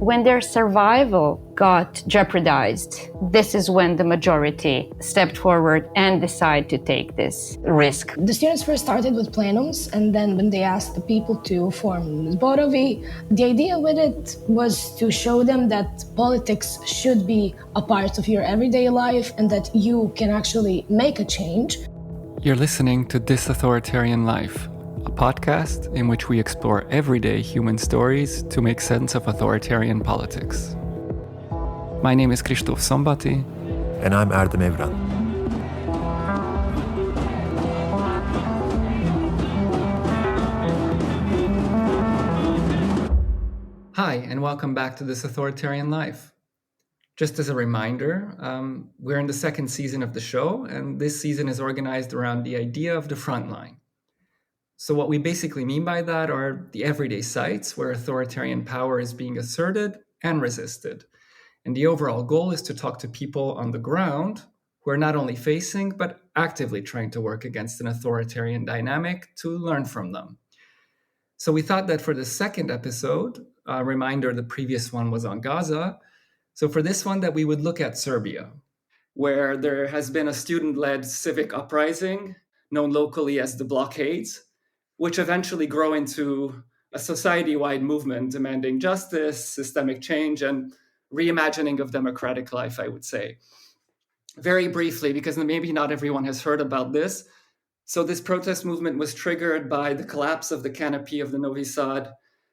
When their survival got jeopardized, this is when the majority stepped forward and decided to take this risk. The students first started with plenums, and then when they asked the people to form zborovi, the idea with it was to show them that politics should be a part of your everyday life and that you can actually make a change. You're listening to This Authoritarian Life, a podcast in which we explore everyday human stories to make sense of authoritarian politics. My name is Kristóf Szombati. And I'm Erdem Evren. Hi, and welcome back to This Authoritarian Life. Just as a reminder, we're in the second season of the show, and this season is organized around the idea of the frontline. So what we basically mean by that are the everyday sites where authoritarian power is being asserted and resisted. And the overall goal is to talk to people on the ground who are not only facing, but actively trying to work against an authoritarian dynamic to learn from them. So we thought that for the second episode, a reminder, the previous one was on Gaza. So for this one, that we would look at Serbia, where there has been a student-led civic uprising known locally as the Blockades, which eventually grow into a society-wide movement demanding justice, systemic change, and reimagining of democratic life, I would say. Very briefly, because maybe not everyone has heard about this. So this protest movement was triggered by the collapse of the canopy of the Novi Sad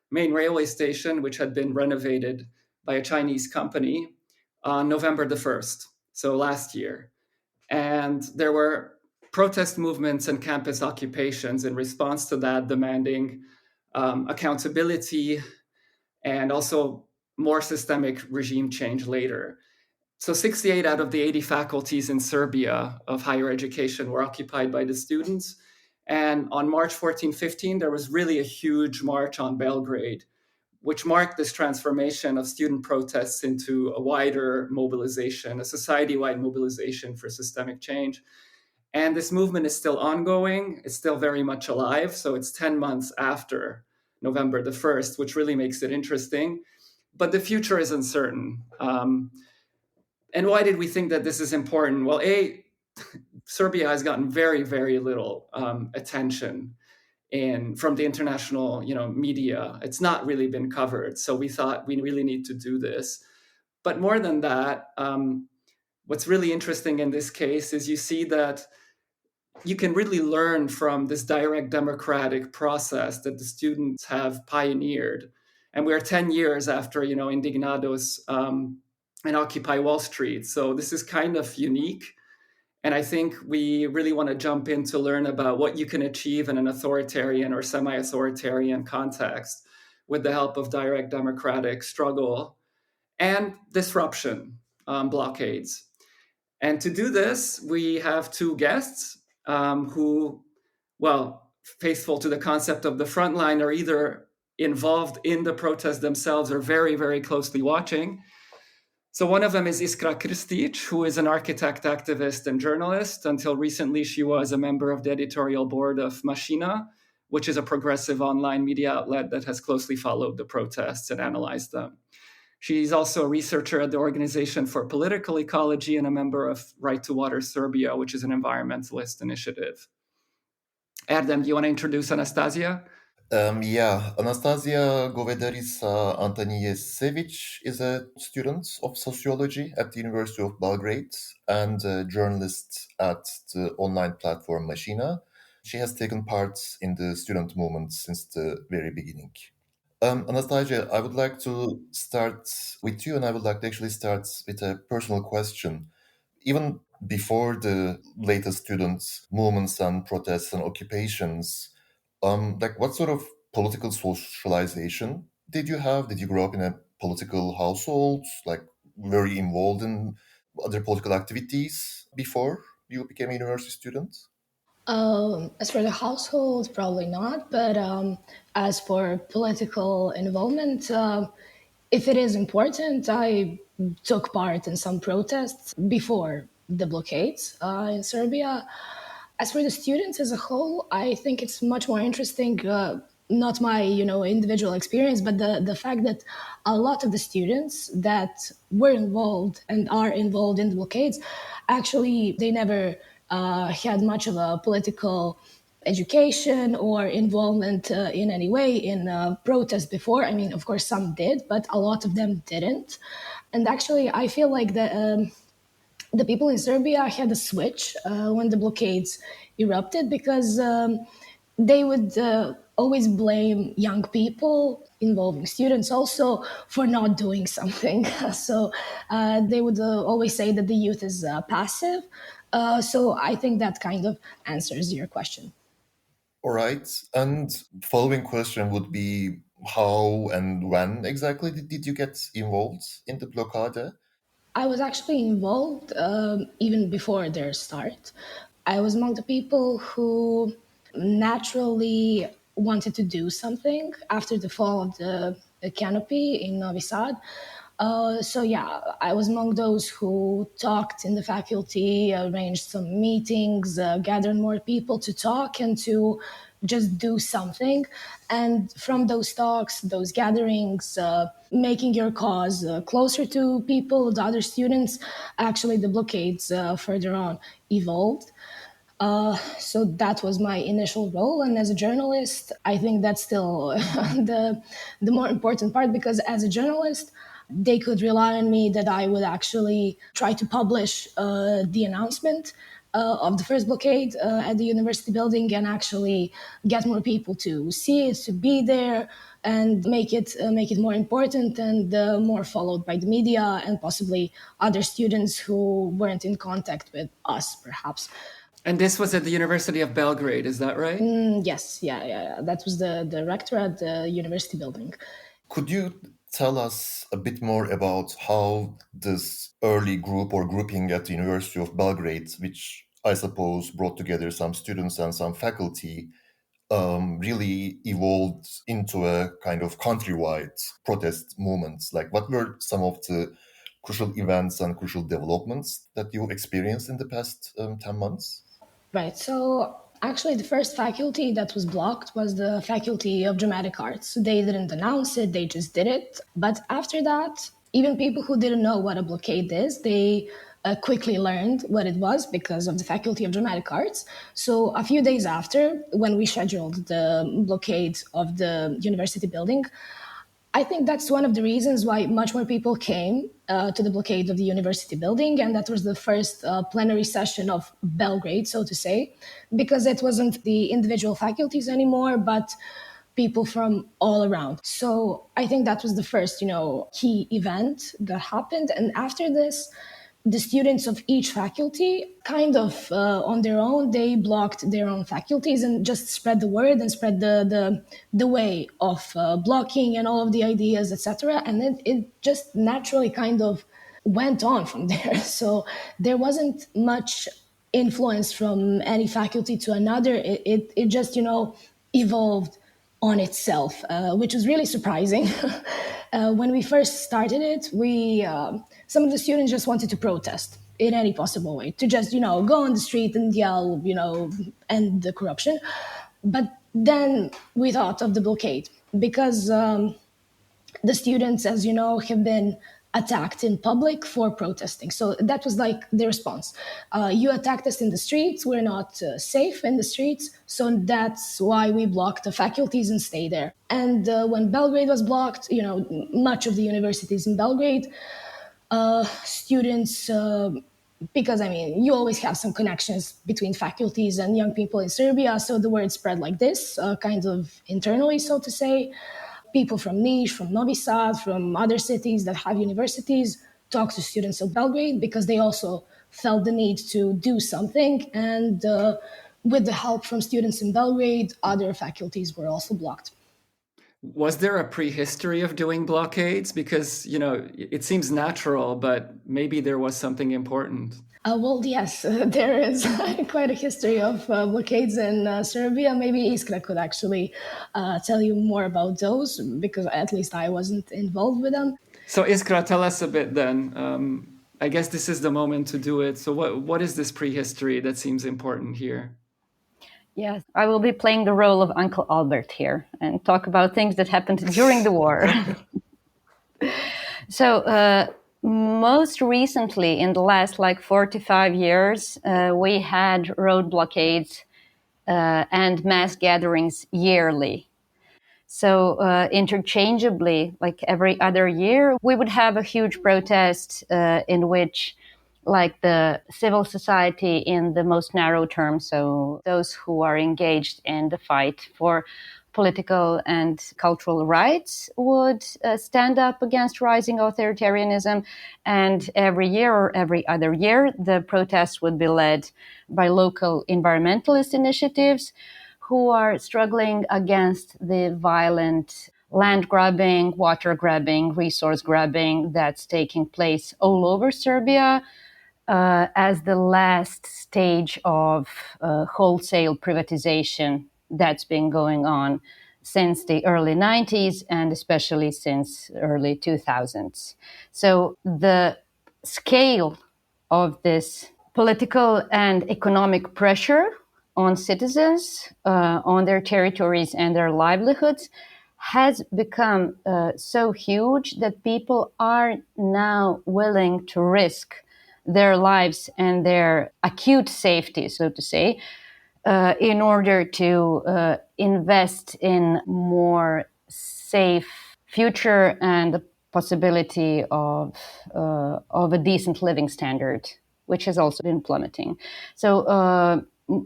main railway station, which had been renovated by a Chinese company on November the 1st, so last year. And there were protest movements and campus occupations in response to that, demanding accountability and also more systemic regime change later. So 68 out of the 80 faculties in Serbia of higher education were occupied by the students. And on March 14-15, there was really a huge march on Belgrade, which marked this transformation of student protests into a wider mobilization, a society-wide mobilization for systemic change. And this movement is still ongoing. It's still very much alive. So it's 10 months after November the 1st, which really makes it interesting. But the future is uncertain. And why did we think that this is important? Well, Serbia has gotten very, very little attention from the international media. It's not really been covered. So we thought we really need to do this. But more than that, what's really interesting in this case is you see that you can really learn from this direct democratic process that the students have pioneered. And we're 10 years after, Indignados and Occupy Wall Street. So this is kind of unique. And I think we really want to jump in to learn about what you can achieve in an authoritarian or semi-authoritarian context with the help of direct democratic struggle and disruption, blockades. And to do this, we have two guests who, faithful to the concept of the frontline, are either involved in the protests themselves or very, very closely watching. So one of them is Iskra Krstić, who is an architect, activist, and journalist. Until recently, she was a member of the editorial board of Machina, which is a progressive online media outlet that has closely followed the protests and analyzed them. She's also a researcher at the Organization for Political Ecology and a member of Right to Water Serbia, which is an environmentalist initiative. Erdem, do you want to introduce Anastazija? Anastazija Govedarica Antanasijević is a student of sociology at the University of Belgrade and a journalist at the online platform Machina. She has taken part in the student movement since the very beginning. Anastazija, I would like to start with you, and I would like to actually start with a personal question. Even before the latest student movements and protests and occupations, what sort of political socialization did you have? Did you grow up in a political household, very involved in other political activities before you became a university student? As for the household, probably not. But as for political involvement, if it is important, I took part in some protests before the blockades in Serbia. As for the students as a whole, I think it's much more interesting not my, individual experience, but the fact that a lot of the students that were involved and are involved in the blockades, actually, they never had much of a political education or involvement in any way in protest before. I mean, of course, some did, but a lot of them didn't. And actually, I feel like the people in Serbia had a switch when the blockades erupted, because they would always blame young people, involving students also, for not doing something. So they would always say that the youth is passive. So I think that kind of answers your question. All right. And following question would be, how and when exactly did you get involved in the blockade? I was actually involved even before their start. I was among the people who naturally wanted to do something after the fall of the canopy in Novi Sad. So yeah, I was among those who talked in the faculty, arranged some meetings, gathered more people to talk and to just do something. And from those talks, those gatherings, making your cause closer to people, the other students, actually the blockades further on evolved. So that was my initial role, and as a journalist, I think that's still the more important part, because as a journalist, they could rely on me that I would actually try to publish the announcement of the first blockade at the university building, and actually get more people to see it, to be there, and make it more important and more followed by the media and possibly other students who weren't in contact with us, perhaps. And this was at the University of Belgrade, is that right? Yes, yeah. That was the rector at the university building. Could you tell us a bit more about how this early group or grouping at the University of Belgrade, which I suppose brought together some students and some faculty, really evolved into a kind of countrywide protest movement? Like, what were some of the crucial events and crucial developments that you experienced in the past 10 months? Right. So actually, the first faculty that was blocked was the Faculty of Dramatic Arts. They didn't announce it, they just did it. But after that, even people who didn't know what a blockade is, they quickly learned what it was because of the Faculty of Dramatic Arts. So a few days after, when we scheduled the blockade of the university building, I think that's one of the reasons why much more people came to the blockade of the university building. And that was the first plenary session of Belgrade, so to say, because it wasn't the individual faculties anymore, but people from all around. So I think that was the first, key event that happened. And after this, the students of each faculty kind of on their own, they blocked their own faculties and just spread the word and spread the way of blocking and all of the ideas, etc. And then it just naturally kind of went on from there. So there wasn't much influence from any faculty to another. It just, evolved on itself, which was really surprising. When we first started it, some of the students just wanted to protest in any possible way, to just, go on the street and yell, end the corruption. But then we thought of the blockade, because the students, as you know, have been attacked in public for protesting. So that was like the response. You attacked us in the streets. We're not safe in the streets. So that's why we blocked the faculties and stay there. And when Belgrade was blocked, much of the universities in Belgrade, students, because you always have some connections between faculties and young people in Serbia. So the word spread like this, kind of internally, so to say. People from Niš, from Novi Sad, from other cities that have universities talk to students of Belgrade, because they also felt the need to do something. And with the help from students in Belgrade, other faculties were also blocked. Was there a prehistory of doing blockades? Because, it seems natural, but maybe there was something important. Well, yes, there is quite a history of blockades in Serbia. Maybe Iskra could actually tell you more about those, because at least I wasn't involved with them. So Iskra, tell us a bit then. I guess this is the moment to do it. So what is this prehistory that seems important here? Yes, I will be playing the role of Uncle Albert here and talk about things that happened during the war. So, most recently, in the last 45 years, we had road blockades and mass gatherings yearly. So, interchangeably, like every other year, we would have a huge protest in which the civil society in the most narrow term, so those who are engaged in the fight for political and cultural rights would stand up against rising authoritarianism. And every year or every other year, the protests would be led by local environmentalist initiatives who are struggling against the violent land grabbing, water grabbing, resource grabbing that's taking place all over Serbia as the last stage of wholesale privatization that's been going on since the early 90s and especially since early 2000s. So the scale of this political and economic pressure on citizens, on their territories and their livelihoods has become so huge that people are now willing to risk their lives and their acute safety, so to say, in order to invest in more safe future and the possibility of a decent living standard, which has also been plummeting. So,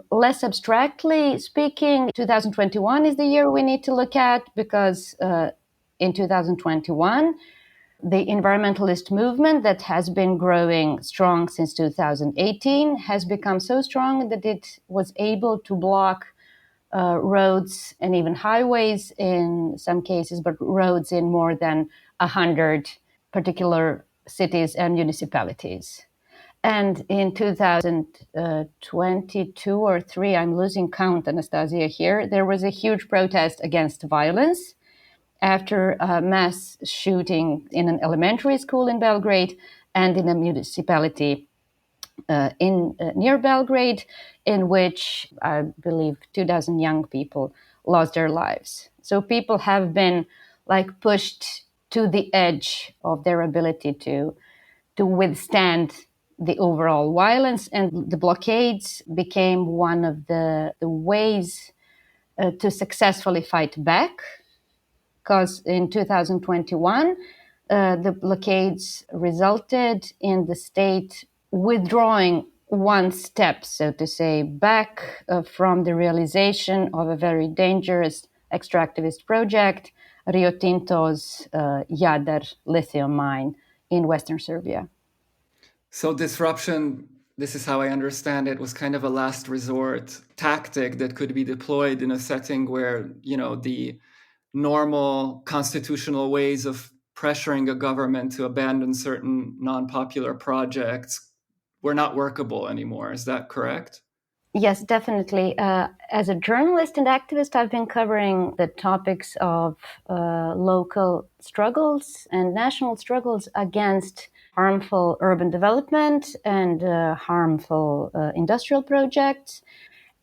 less abstractly speaking, 2021 is the year we need to look at because in 2021, the environmentalist movement that has been growing strong since 2018 has become so strong that it was able to block roads and even highways in some cases, but roads in more than 100 particular cities and municipalities. And in 2022 or 3, I'm losing count, Anastazija, here, there was a huge protest against violence after a mass shooting in an elementary school in Belgrade and in a municipality near Belgrade, in which I believe 2,000 young people lost their lives. So people have been pushed to the edge of their ability to withstand the overall violence, and the blockades became one of the ways to successfully fight back, because in 2021, the blockades resulted in the state withdrawing one step, so to say, back from the realization of a very dangerous extractivist project, Rio Tinto's Jadar lithium mine in Western Serbia. So disruption, this is how I understand it, was kind of a last resort tactic that could be deployed in a setting where, the normal constitutional ways of pressuring a government to abandon certain non-popular projects were not workable anymore. Is that correct? Yes, definitely. As a journalist and activist, I've been covering the topics of local struggles and national struggles against harmful urban development and harmful industrial projects.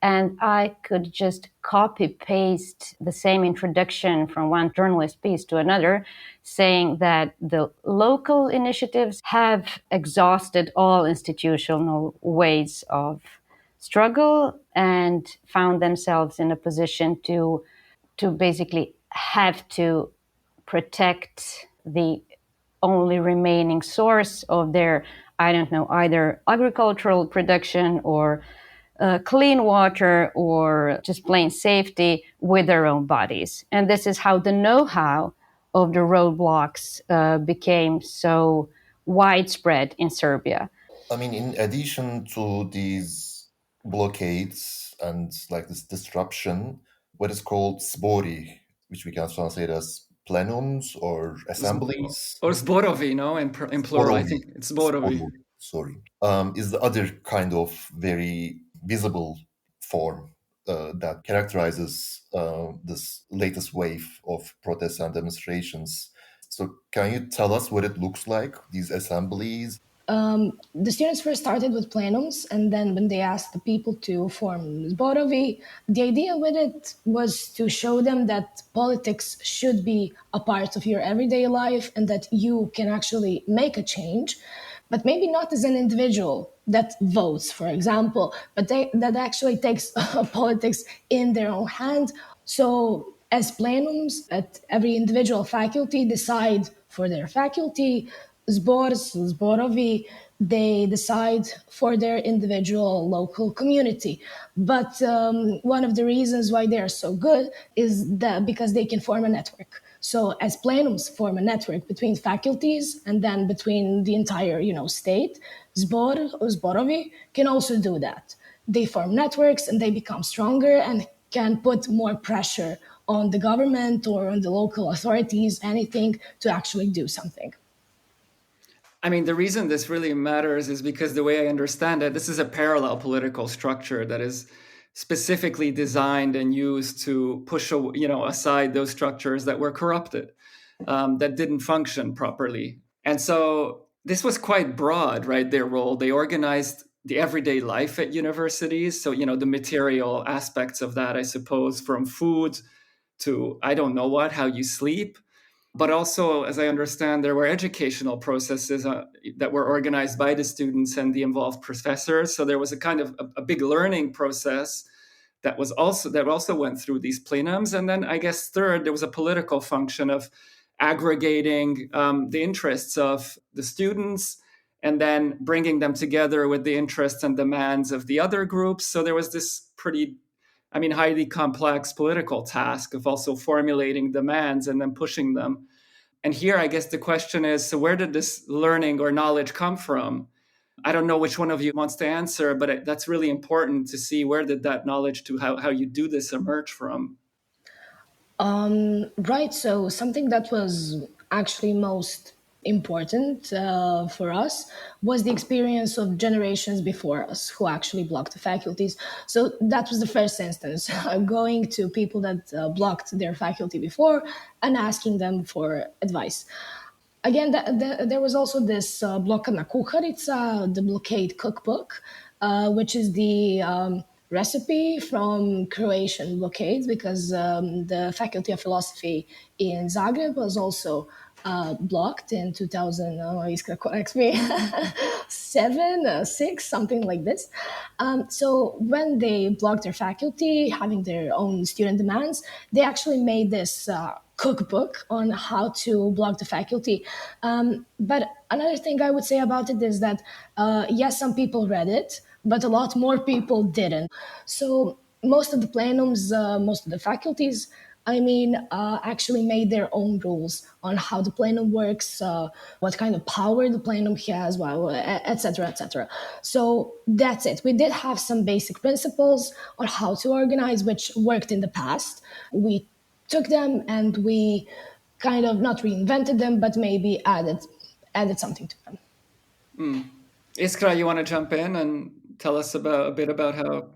And I could just copy paste the same introduction from one journalist piece to another, saying that the local initiatives have exhausted all institutional ways of struggle and found themselves in a position to basically have to protect the only remaining source of their, I don't know, either agricultural production or clean water or just plain safety with their own bodies. And this is how the know-how of the roadblocks became so widespread in Serbia. I mean, in addition to these blockades and this disruption, what is called zbori, which we can translate as plenums or assemblies. Or zborovi, no? In plural, I think it's zborovi. Sorry. Is the other kind of very visible form that characterizes this latest wave of protests and demonstrations. So can you tell us what it looks like, these assemblies? The students first started with plenums, and then when they asked the people to form zborovi, the idea with it was to show them that politics should be a part of your everyday life and that you can actually make a change, but maybe not as an individual that votes, for example, but that actually takes politics in their own hand. So as plenums at every individual faculty decide for their faculty, zborovi, they decide for their individual local community. But one of the reasons why they are so good is that because they can form a network. So as plenums form a network between faculties and then between the entire, state, zborovi can also do that. They form networks and they become stronger and can put more pressure on the government or on the local authorities, anything, to actually do something. I mean, the reason this really matters is because the way I understand it, this is a parallel political structure that is specifically designed and used to push, aside those structures that were corrupted, that didn't function properly. And so this was quite broad, right? Their role. They organized the everyday life at universities. So, the material aspects of that, I suppose, from food to, I don't know what, how you sleep. But also, as I understand, there were educational processes that were organized by the students and the involved professors. So there was a kind of a big learning process that also went through these plenums. And then I guess third, there was a political function of aggregating the interests of the students and then bringing them together with the interests and demands of the other groups. So there was this highly complex political task of also formulating demands and then pushing them. And here, I guess the question is, so where did this learning or knowledge come from? I don't know which one of you wants to answer, but that's really important to see where did that knowledge to how you do this emerge from? Right. So something that was actually most important for us was the experience of generations before us who actually blocked the faculties. So that was the first instance, going to people that blocked their faculty before and asking them for advice. Again, there was also this Blokadna kuharica, the blockade cookbook, which is the recipe from Croatian blockades, because the Faculty of Philosophy in Zagreb was also blocked in 2000, Iskra corrects me, 6, something like this. So when they blocked their faculty, having their own student demands, they actually made this cookbook on how to block the faculty. But another thing I would say about it is that, yes, some people read it, but a lot more people didn't. So most of the plenums, most of the faculties, actually made their own rules on how the plenum works, what kind of power the plenum has, etc., etc. So that's it. We did have some basic principles on how to organize, which worked in the past. We took them and we kind of not reinvented them, but maybe added something to them. Iskra, you want to jump in and tell us a bit about how?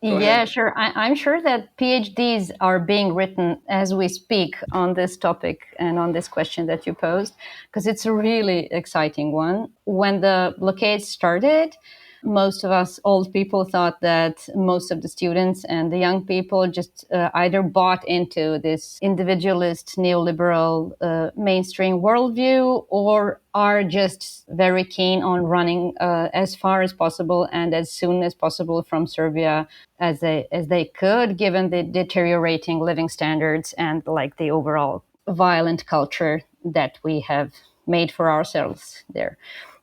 Yeah, sure. I'm sure that PhDs are being written as we speak on this topic and on this question that you posed, because it's a really exciting one. When the blockade started, most of us old people thought that most of the students and the young people just either bought into this individualist, neoliberal, mainstream worldview, or are just very keen on running as far as possible and as soon as possible from Serbia as they could, given the deteriorating living standards and like the overall violent culture that we have made for ourselves there.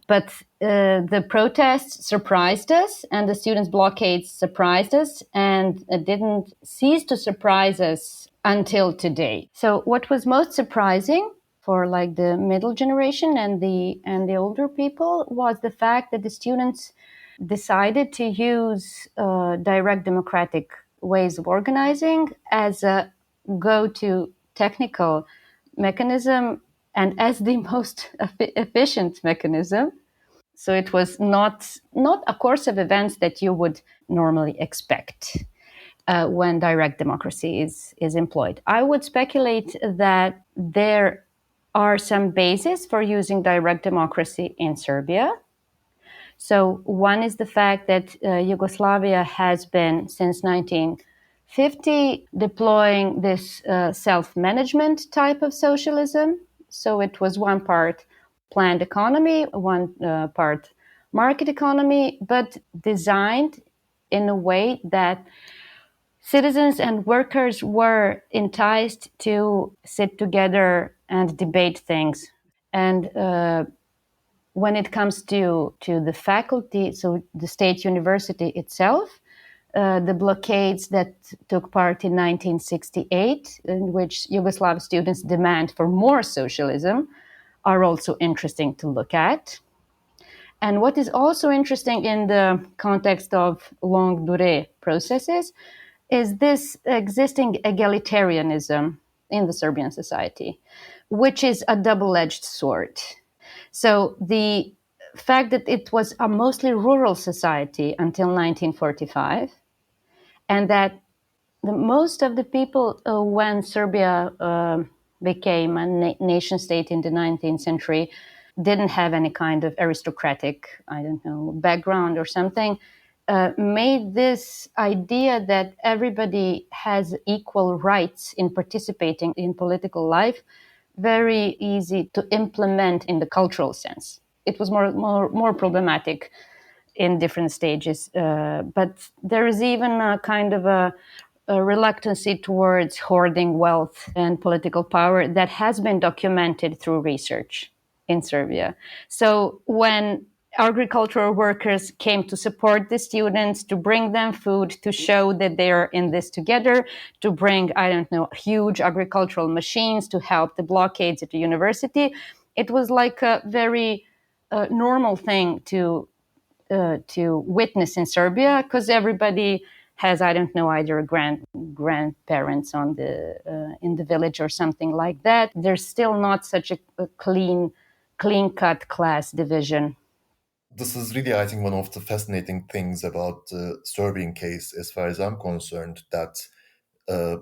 But the protests surprised us, and the students' blockades surprised us, and didn't cease to surprise us until today. So, what was most surprising for like the middle generation and the older people was the fact that the students decided to use direct democratic ways of organizing as a go-to technical mechanism and as the most efficient mechanism. So it was not a course of events that you would normally expect when direct democracy is employed. I would speculate that their are some bases for using direct democracy in Serbia. So one is the fact that Yugoslavia has been, since 1950, deploying this self-management type of socialism. So it was one part planned economy, one part market economy, but designed in a way that citizens and workers were enticed to sit together and debate things. And when it comes to the faculty, so the state university itself, the blockades that took part in 1968, in which Yugoslav students demand for more socialism, are also interesting to look at. And what is also interesting in the context of longue durée processes is this existing egalitarianism in the Serbian society, which is a double-edged sword. So the fact that it was a mostly rural society until 1945, and that most of the people, when Serbia became a nation state in the 19th century, didn't have any kind of aristocratic, background or something, made this idea that everybody has equal rights in participating in political life very easy to implement in the cultural sense. It was more problematic in different stages, but there is even a kind of a reluctancy towards hoarding wealth and political power that has been documented through research in Serbia. So when agricultural workers came to support the students, to bring them food, to show that they're in this together, to bring, huge agricultural machines to help the blockades at the university, it was like a very normal thing to witness in Serbia, because everybody has, either grandparents on the in the village or something like that. There's still not such a clean-cut class division. This is really, I think, one of the fascinating things about the Serbian case, as far as I'm concerned, that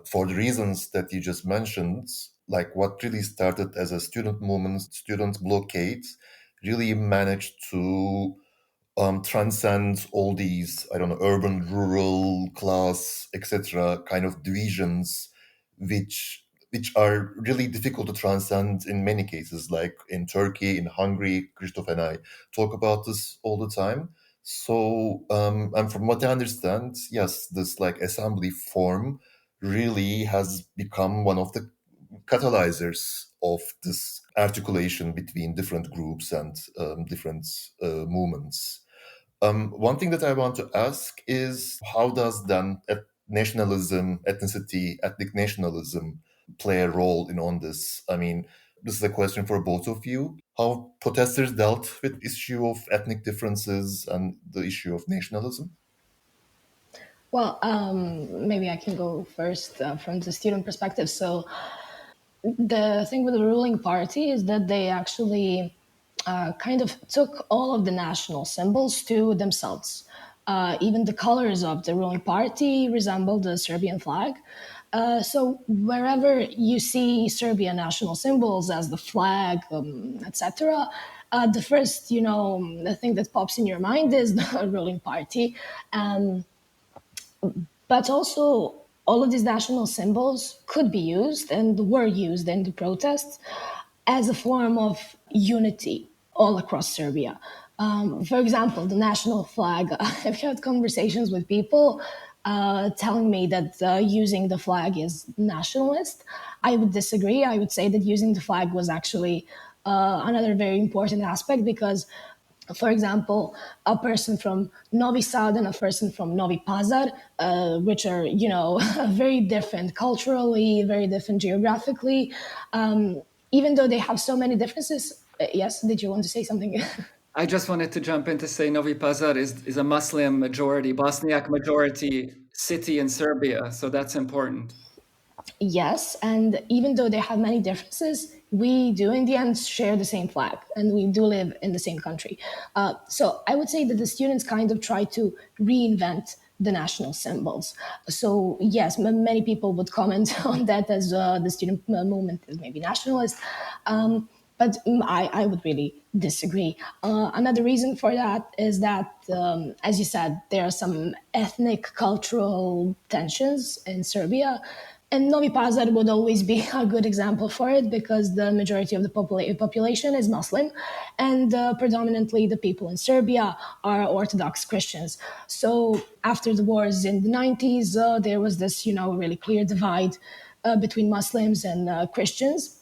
for the reasons that you just mentioned, like what really started as a student movement, student blockades, really managed to transcend all these, urban, rural, class, etc. kind of divisions, which are really difficult to transcend in many cases, like in Turkey, in Hungary. Kristóf and I talk about this all the time. So, and from what I understand, yes, this like assembly form really has become one of the catalyzers of this articulation between different groups and different movements. One thing that I want to ask is, how does then nationalism, ethnicity, ethnic nationalism play a role in on this? I mean, this is a question for both of you. How protesters dealt with issue of ethnic differences and the issue of nationalism? Well, maybe I can go first from the student perspective. So the thing with the ruling party is that they actually kind of took all of the national symbols to themselves. Even the colors of the ruling party resemble the Serbian flag. So wherever you see Serbian national symbols as the flag, etc., the first, the thing that pops in your mind is the ruling party. But also, all of these national symbols could be used and were used in the protests as a form of unity all across Serbia. For example, the national flag. I've had conversations with people telling me that using the flag is nationalist. I would disagree. I would say that using the flag was actually another very important aspect, because for example, a person from Novi Sad and a person from Novi Pazar, which are, very different culturally, very different geographically, even though they have so many differences. Yes, did you want to say something? I just wanted to jump in to say Novi Pazar is a Muslim majority, Bosniak majority city in Serbia, so that's important. Yes, and even though they have many differences, we do in the end share the same flag, and we do live in the same country. So I would say that the students kind of try to reinvent the national symbols. So yes, many people would comment on that as the student movement is maybe nationalist. But I would really disagree. Another reason for that is that, as you said, there are some ethnic, cultural tensions in Serbia. And Novi Pazar would always be a good example for it because the majority of the population is Muslim, and predominantly the people in Serbia are Orthodox Christians. So after the wars in the 90s, there was this, really clear divide between Muslims and Christians.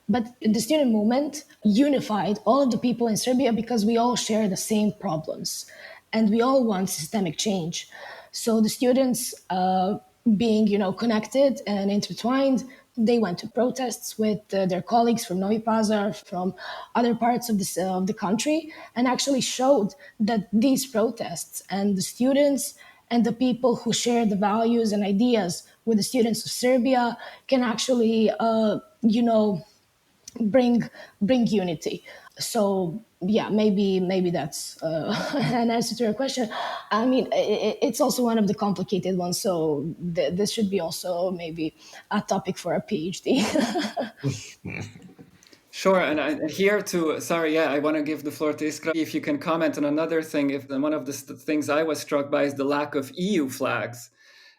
But the student movement unified all of the people in Serbia because we all share the same problems and we all want systemic change. So the students, being connected and intertwined, they went to protests with their colleagues from Novi Pazar, from other parts of the country, and actually showed that these protests and the students and the people who share the values and ideas with the students of Serbia can actually, bring unity. So yeah, maybe that's an answer to your question. I mean, it's also one of the complicated ones, so this should be also maybe a topic for a PhD. Sure, and I want to give the floor to Iskra. If you can comment on another thing, if one of the things I was struck by is the lack of EU flags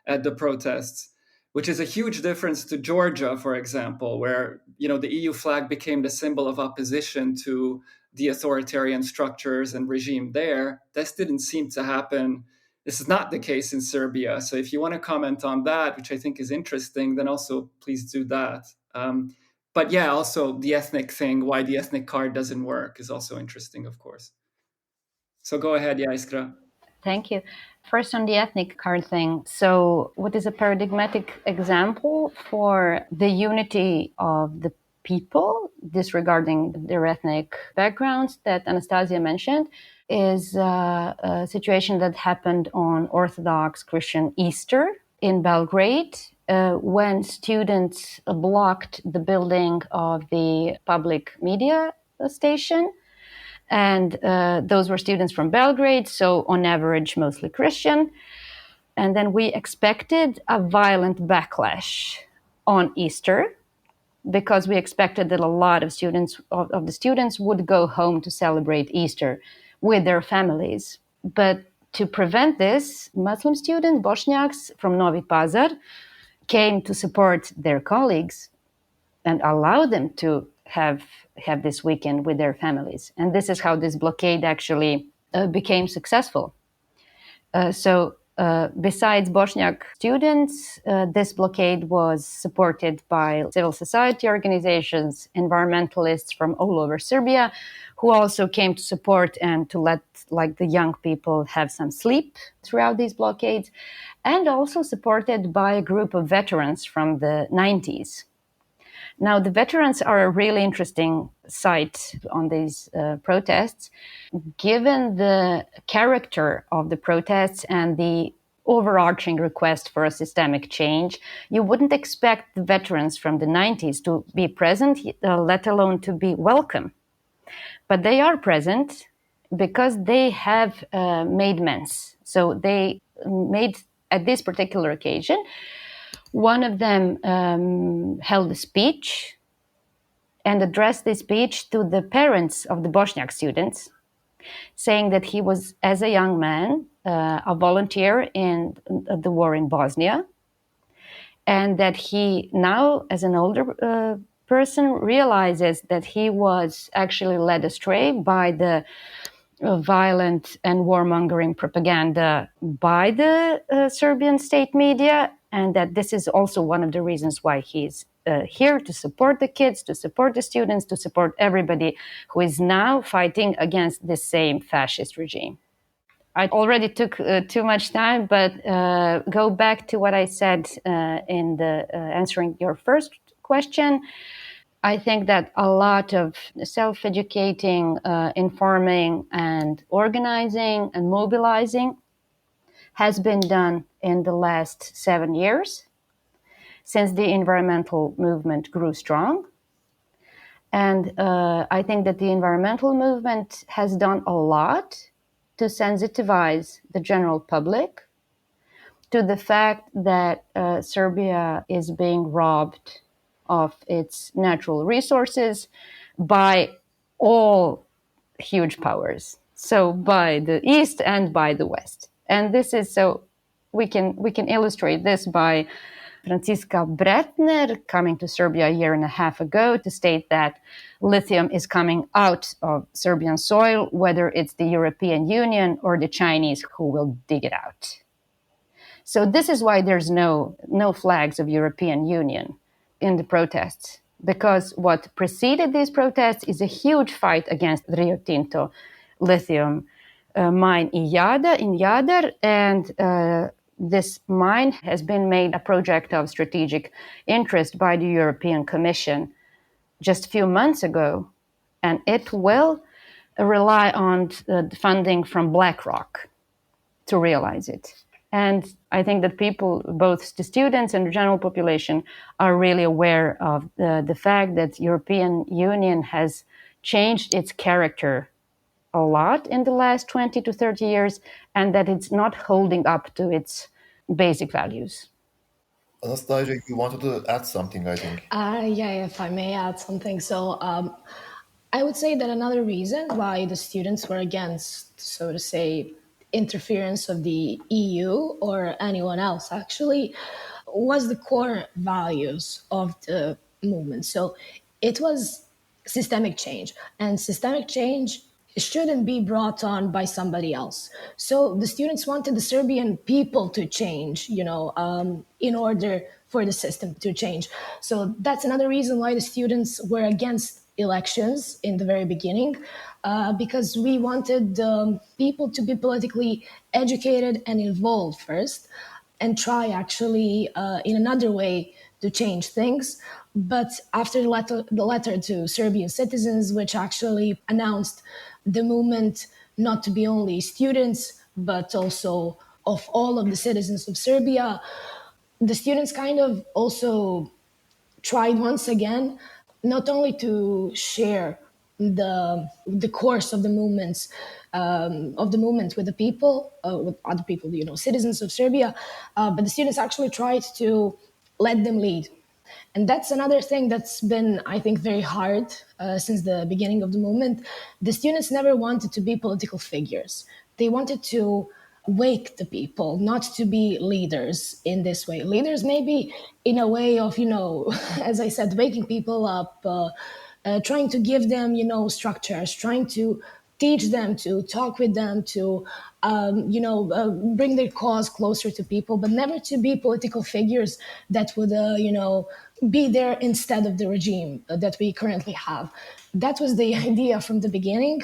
at the protests, which is a huge difference to Georgia, for example, where the EU flag became the symbol of opposition to the authoritarian structures and regime there. This didn't seem to happen. This is not the case in Serbia. So if you want to comment on that, which I think is interesting, then also please do that. But yeah, also the ethnic thing, why the ethnic card doesn't work is also interesting, of course. So go ahead, yeah, Iskra. Thank you. First, on the ethnic card thing. So, what is a paradigmatic example for the unity of the people, disregarding their ethnic backgrounds that Anastazija mentioned, is a situation that happened on Orthodox Christian Easter in Belgrade, when students blocked the building of the public media station. And those were students from Belgrade, so on average, mostly Christian. And then we expected a violent backlash on Easter because we expected that a lot of students of the students would go home to celebrate Easter with their families. But to prevent this, Muslim students, Bosniaks from Novi Pazar, came to support their colleagues and allow them to have this weekend with their families. And this is how this blockade actually became successful. So besides Bosniak students, this blockade was supported by civil society organizations, environmentalists from all over Serbia, who also came to support and to let the young people have some sleep throughout these blockades, and also supported by a group of veterans from the 90s. Now, the veterans are a really interesting site on these protests, given the character of the protests and the overarching request for a systemic change. You wouldn't expect the veterans from the 90s to be present, let alone to be welcome. But they are present because they have made amends. So they made, at this particular occasion, one of them held a speech and addressed this speech to the parents of the Bosniak students, saying that he was, as a young man, a volunteer in the war in Bosnia, and that he now, as an older person, realizes that he was actually led astray by the violent and warmongering propaganda by the Serbian state media, and that this is also one of the reasons why he's here to support the kids, to support the students, to support everybody who is now fighting against the same fascist regime. I already took too much time, but go back to what I said in the answering your first question. I think that a lot of self-educating, informing, and organizing and mobilizing has been done in the last 7 years since the environmental movement grew strong. And I think that the environmental movement has done a lot to sensitivize the general public to the fact that Serbia is being robbed of its natural resources by all huge powers. So by the East and by the West. And this is so we can illustrate this by Franziska Bretner coming to Serbia a year and a half ago to state that lithium is coming out of Serbian soil, whether it's the European Union or the Chinese who will dig it out. So this is why there's no flags of European Union in the protests, because what preceded these protests is a huge fight against Rio Tinto lithium mine in Jadar, and this mine has been made a project of strategic interest by the European Commission just a few months ago, and it will rely on funding from BlackRock to realize it. And I think that people, both the students and the general population, are really aware of the fact that European Union has changed its character a lot in the last 20 to 30 years, and that it's not holding up to its basic values. Anastazija, you wanted to add something, I think. Yeah, if I may add something. So I would say that another reason why the students were against, so to say, interference of the EU or anyone else actually was the core values of the movement. So it was systemic change, and systemic change shouldn't be brought on by somebody else. So the students wanted the Serbian people to change, in order for the system to change. So that's another reason why the students were against elections in the very beginning, because we wanted people to be politically educated and involved first, and try actually in another way to change things. But after the letter to Serbian citizens, which actually announced the movement not to be only students, but also of all of the citizens of Serbia, the students kind of also tried once again not only to share the course of the movement with the people, with other people, citizens of Serbia, but the students actually tried to let them lead. And that's another thing that's been, I think, very hard since the beginning of the movement. The students never wanted to be political figures. They wanted to wake the people, not to be leaders in this way. Leaders maybe in a way of, as I said, waking people up, trying to give them, structures, trying to teach them, to talk with them, to bring their cause closer to people, but never to be political figures that would be there instead of the regime that we currently have. That was the idea from the beginning,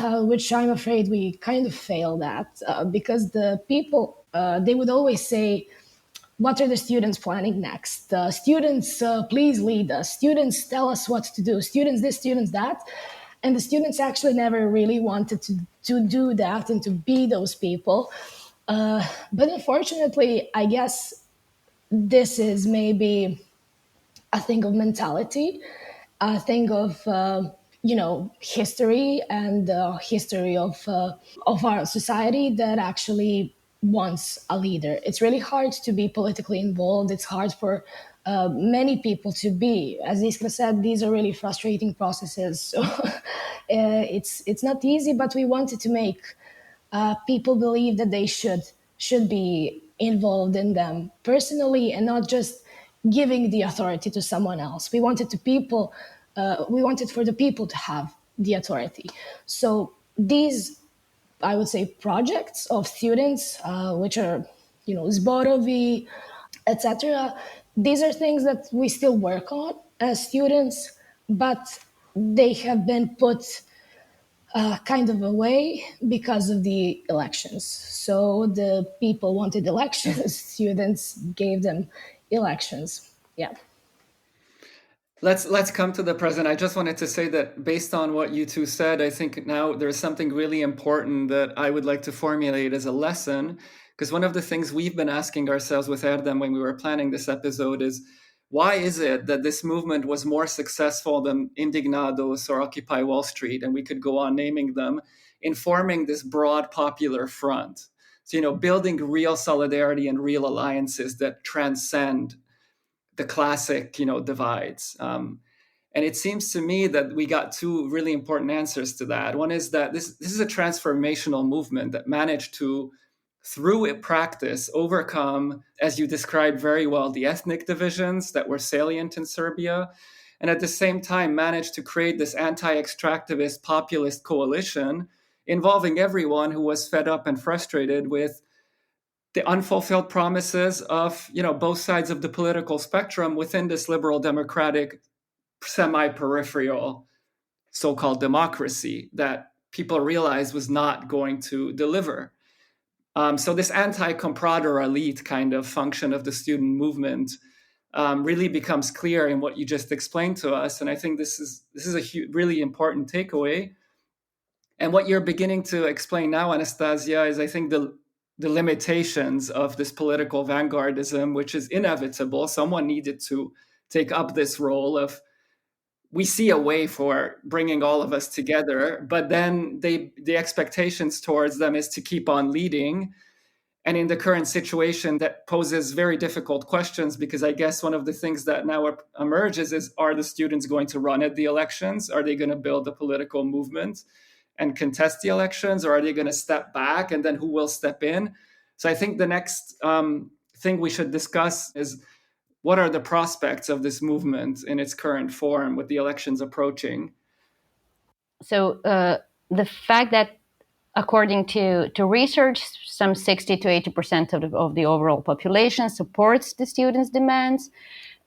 which I'm afraid we kind of failed at, because the people, they would always say, what are the students planning next? Students, please lead us. Students, tell us what to do. Students this, students that. And the students actually never really wanted to do that and to be those people. But unfortunately, I guess this is maybe a thing of mentality, a thing of history and history of our society that actually wants a leader. It's really hard to be politically involved. It's hard for many people to be. As Iskra said, these are really frustrating processes. So it's not easy, but we wanted to make people believe that they should be involved in them personally and not just giving the authority to someone else. We wanted for the people to have the authority. So these, I would say, projects of students, which are, zborovi, etc. These are things that we still work on as students, but they have been put kind of away because of the elections. So the people wanted elections, students gave them elections. Yeah. Let's come to the present. I just wanted to say that based on what you two said, I think now there's something really important that I would like to formulate as a lesson. Because one of the things we've been asking ourselves with Erdem when we were planning this episode is, why is it that this movement was more successful than Indignados or Occupy Wall Street, and we could go on naming them, in forming this broad popular front? So, building real solidarity and real alliances that transcend the classic, divides. And it seems to me that we got two really important answers to that. One is that this is a transformational movement that managed to, through a practice, overcome, as you described very well, the ethnic divisions that were salient in Serbia, and at the same time managed to create this anti-extractivist populist coalition involving everyone who was fed up and frustrated with the unfulfilled promises of both sides of the political spectrum within this liberal democratic semi-peripheral so-called democracy that people realized was not going to deliver. So this anti-comprador elite kind of function of the student movement really becomes clear in what you just explained to us, and I think this is a really important takeaway. And what you're beginning to explain now, Anastazija, is I think the limitations of this political vanguardism, which is inevitable. Someone needed to take up this role of, we see a way for bringing all of us together, but then the expectations towards them is to keep on leading. And in the current situation, that poses very difficult questions, because I guess one of the things that now emerges is, are the students going to run at the elections? Are they going to build a political movement and contest the elections, or are they going to step back, and then who will step in? So I think the next thing we should discuss is, what are the prospects of this movement in its current form with the elections approaching? So the fact that, according to research, some 60 to 80% of the overall population supports the students' demands,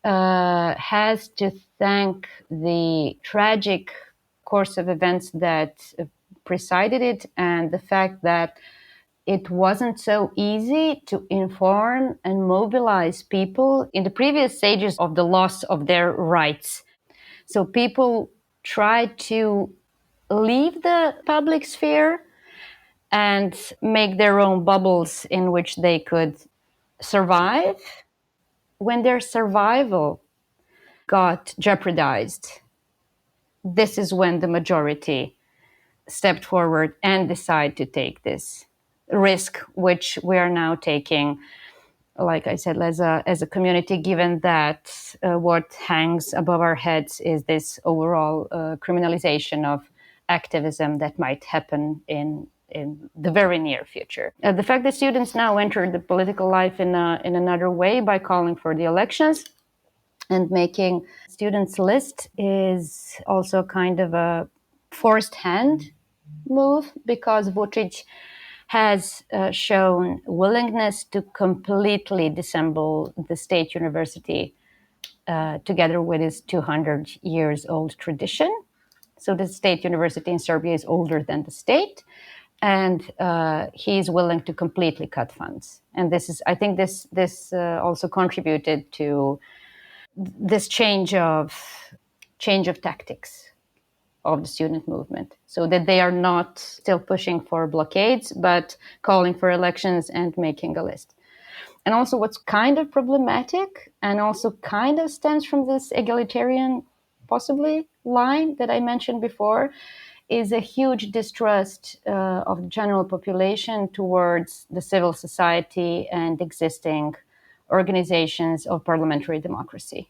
has to thank the tragic course of events that preceded it, and the fact that it wasn't so easy to inform and mobilize people in the previous stages of the loss of their rights. So people tried to leave the public sphere and make their own bubbles in which they could survive. When their survival got jeopardized, this is when the majority stepped forward and decided to take this risk, which we are now taking, like I said, as a community, given that what hangs above our heads is this overall criminalization of activism that might happen in the very near future. The fact that students now enter the political life in another way by calling for the elections and making students' list is also kind of a forced hand move, because Vučić has shown willingness to completely dissemble the state university together with its 200 years old tradition. So the state university in Serbia is older than the state, and he is willing to completely cut funds. And I think this also contributed to this change of tactics of the student movement, so that they are not still pushing for blockades, but calling for elections and making a list. And also what's kind of problematic, and also kind of stems from this egalitarian, possibly, line that I mentioned before, is a huge distrust of the general population towards the civil society and existing organizations of parliamentary democracy.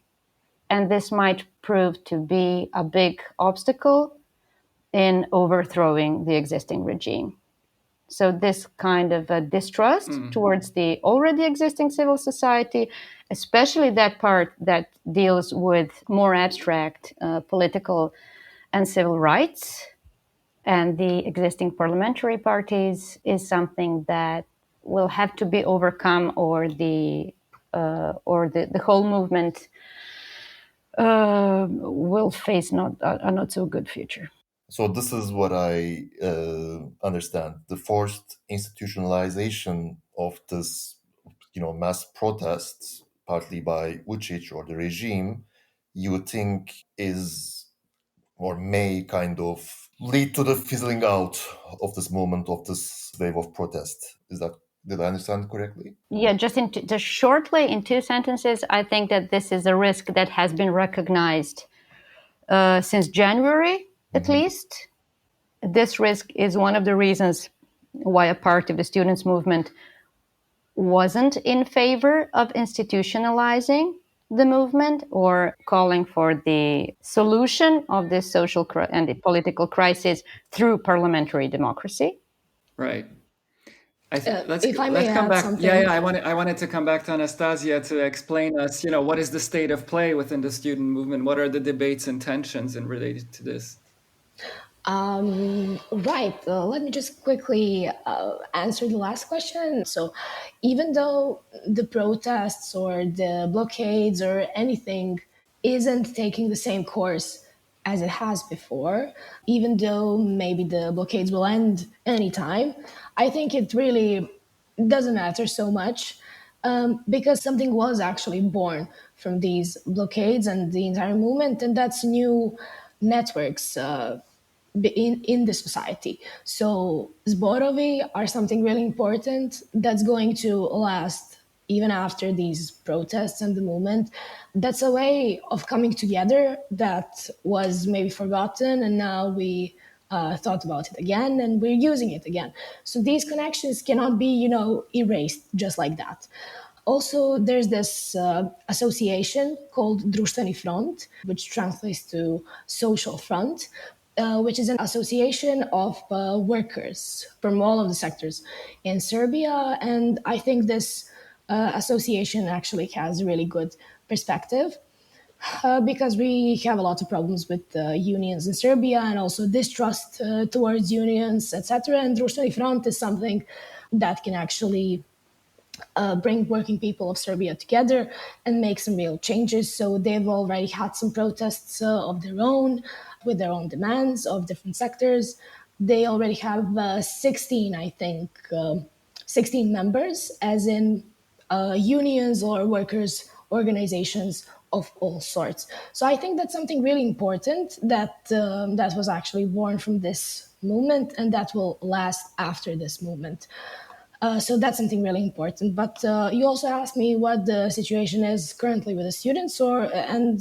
And this might prove to be a big obstacle in overthrowing the existing regime. So this kind of a distrust towards the already existing civil society, especially that part that deals with more abstract political and civil rights, and the existing parliamentary parties, is something that will have to be overcome, or the whole movement will face a not so good future. So this is what I understand. The forced institutionalization of this, mass protests, partly by Vučić or the regime, you think is, or may kind of lead to the fizzling out of this moment, of this wave of protest. Did I understand correctly? Yeah, just shortly, in two sentences, I think that this is a risk that has been recognized since January, at least. This risk is one of the reasons why a part of the students' movement wasn't in favor of institutionalizing the movement or calling for the solution of this social and the political crisis through parliamentary democracy. Right. If I may Let's come add back. Yeah, something. yeah. I wanted to come back to Anastazija to explain us. What is the state of play within the student movement? What are the debates and tensions in related to this? Right. Let me just quickly answer the last question. So, even though the protests or the blockades or anything isn't taking the same course as it has before, even though maybe the blockades will end anytime, I think it really doesn't matter so much because something was actually born from these blockades and the entire movement, and that's new networks. In the society. So zborovi are something really important that's going to last even after these protests and the movement. That's a way of coming together that was maybe forgotten, and now we thought about it again and we're using it again. So these connections cannot be, erased just like that. Also, there's this association called Društveni front, which translates to social front, which is an association of workers from all of the sectors in Serbia. And I think this association actually has a really good perspective because we have a lot of problems with unions in Serbia and also distrust towards unions, etc. And Društveni front is something that can actually bring working people of Serbia together and make some real changes. So they've already had some protests of their own with their own demands of different sectors. They already have 16, I think, 16 members, as in unions or workers' organizations of all sorts. So I think that's something really important that was actually born from this movement and that will last after this movement. So that's something really important. But you also asked me what the situation is currently with the students, and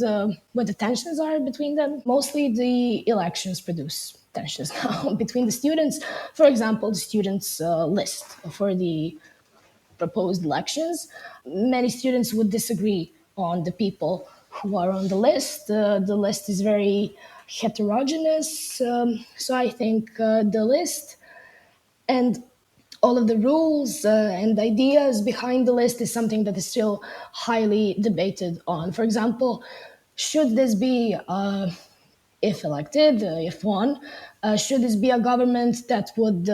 what the tensions are between them. Mostly, the elections produce tensions now between the students. For example, the students' list for the proposed elections. Many students would disagree on the people who are on the list. The list is very heterogeneous, so I think the list and all of the rules and ideas behind the list is something that is still highly debated on. For example, should this be, if elected, if won, should this be a government that would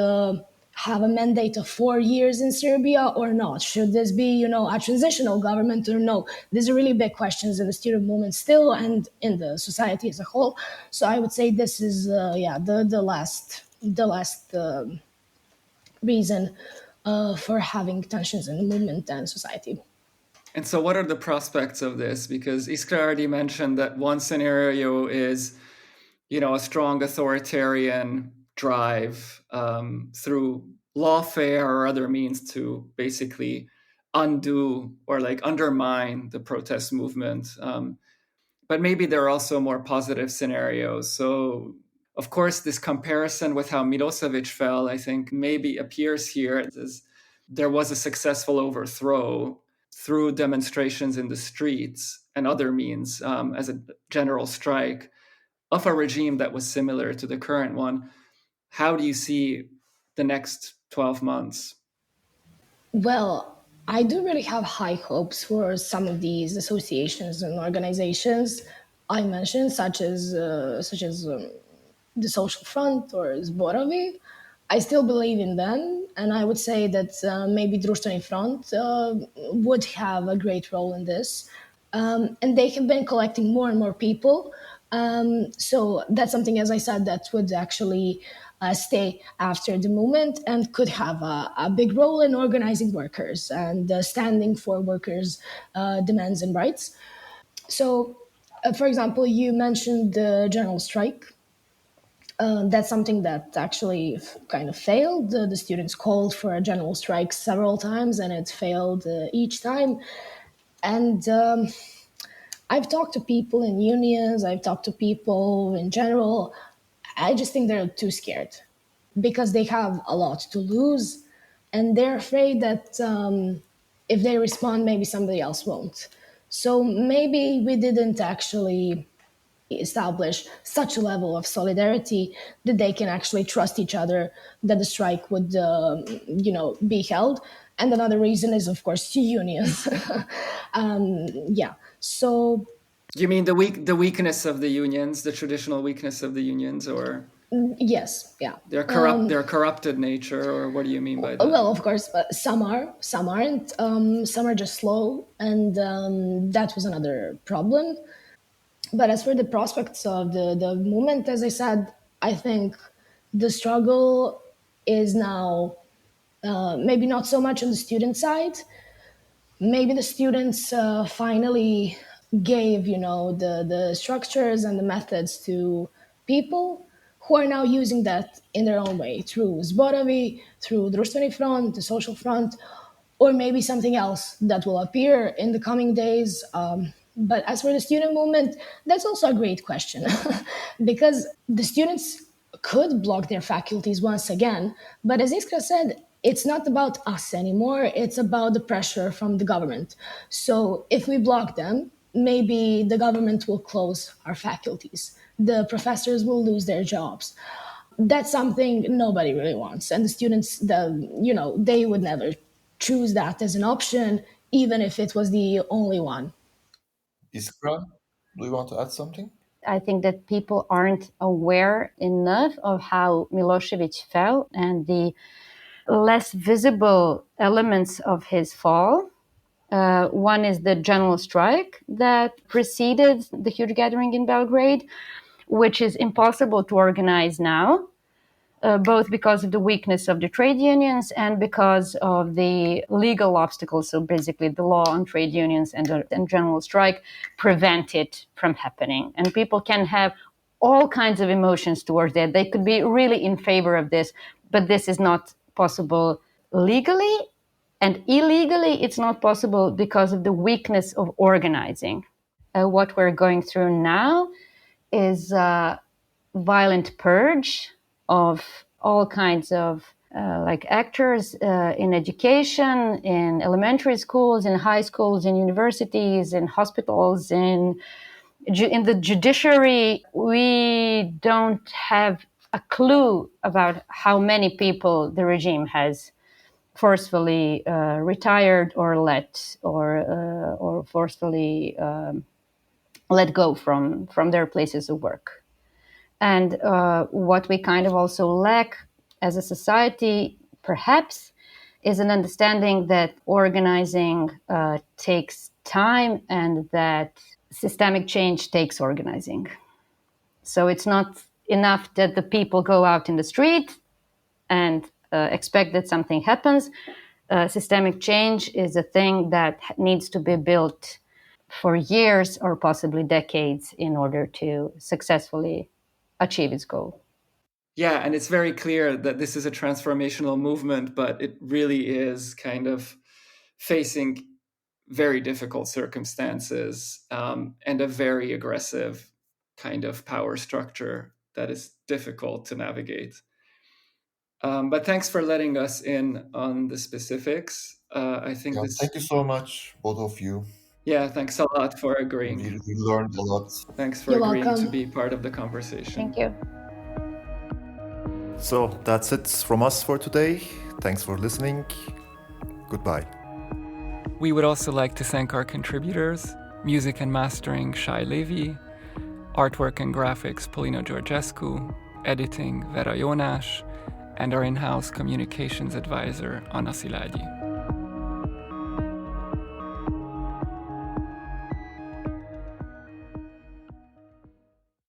have a mandate of 4 years in Serbia or not? Should this be, a transitional government or no? These are really big questions in the student movement still and in the society as a whole. So I would say this is, the last reason for having tensions in the movement and society. And so, what are the prospects of this? Because Iskra already mentioned that one scenario is, a strong authoritarian drive through lawfare or other means to basically undo or undermine the protest movement. But maybe there are also more positive scenarios. So, of course, this comparison with how Milosevic fell, I think, maybe appears here as there was a successful overthrow through demonstrations in the streets and other means as a general strike of a regime that was similar to the current one. How do you see the next 12 months? Well, I do really have high hopes for some of these associations and organizations I mentioned, such as the Social Front or Zborovi. I still believe in them, and I would say that maybe Društveni Front would have a great role in this. And they have been collecting more and more people. So that's something, as I said, that would actually stay after the movement and could have a big role in organizing workers and standing for workers' demands and rights. So, for example, you mentioned the general strike. That's something that actually kind of failed. The students called for a general strike several times and it failed each time. And I've talked to people in unions, I've talked to people in general. I just think they're too scared. because they have a lot to lose, and they're afraid that if they respond, maybe somebody else won't. So maybe we didn't actually establish such a level of solidarity that they can actually trust each other that the strike would, be held. And another reason is, of course, unions. Yeah. So You mean the weakness of the unions, the traditional weakness of the unions, or yes, yeah. their corrupted nature, or what do you mean by that? Well, of course, some are, some aren't. Some are just slow, and that was another problem. But as for the prospects of the movement, as I said, I think the struggle is now maybe not so much on the student side. Maybe the students finally gave, the structures and the methods to people who are now using that in their own way through zborovi, through društveni front, the social front, or maybe something else that will appear in the coming days. But as for the student movement, that's also a great question because the students could block their faculties once again. But as Iskra said, it's not about us anymore. It's about the pressure from the government. So if we block them, maybe the government will close our faculties. The professors will lose their jobs. That's something nobody really wants. And the students, they would never choose that as an option, even if it was the only one. Iskra, do you want to add something? I think that people aren't aware enough of how Milosevic fell and the less visible elements of his fall. One is the general strike that preceded the huge gathering in Belgrade, which is impossible to organize now, both because of the weakness of the trade unions and because of the legal obstacles. So basically the law on trade unions and general strike prevent it from happening. And people can have all kinds of emotions towards that. They could be really in favor of this, but this is not possible legally. And illegally, it's not possible because of the weakness of organizing. What we're going through now is a violent purge of all kinds of actors in education, in elementary schools, in high schools, in universities, in hospitals, in the judiciary. We don't have a clue about how many people the regime has forcefully retired or or forcefully let go from their places of work. And what we kind of also lack as a society, perhaps, is an understanding that organizing takes time and that systemic change takes organizing. So it's not enough that the people go out in the street and expect that something happens. Systemic change is a thing that needs to be built for years or possibly decades in order to successfully achieve its goal. Yeah, and it's very clear that this is a transformational movement, but it really is kind of facing very difficult circumstances and a very aggressive kind of power structure that is difficult to navigate. But thanks for letting us in on the specifics. I think this. Thank you so much, both of you. Yeah, thanks a lot for agreeing. We learned a lot. Thanks for You're agreeing welcome. to be part of the conversation. Thank you. So that's it from us for today. Thanks for listening. Goodbye. We would also like to thank our contributors: music and mastering Shai Levy, artwork and graphics Polino Georgescu, editing Vera Jonas, and our in-house communications advisor Anna Szilágyi.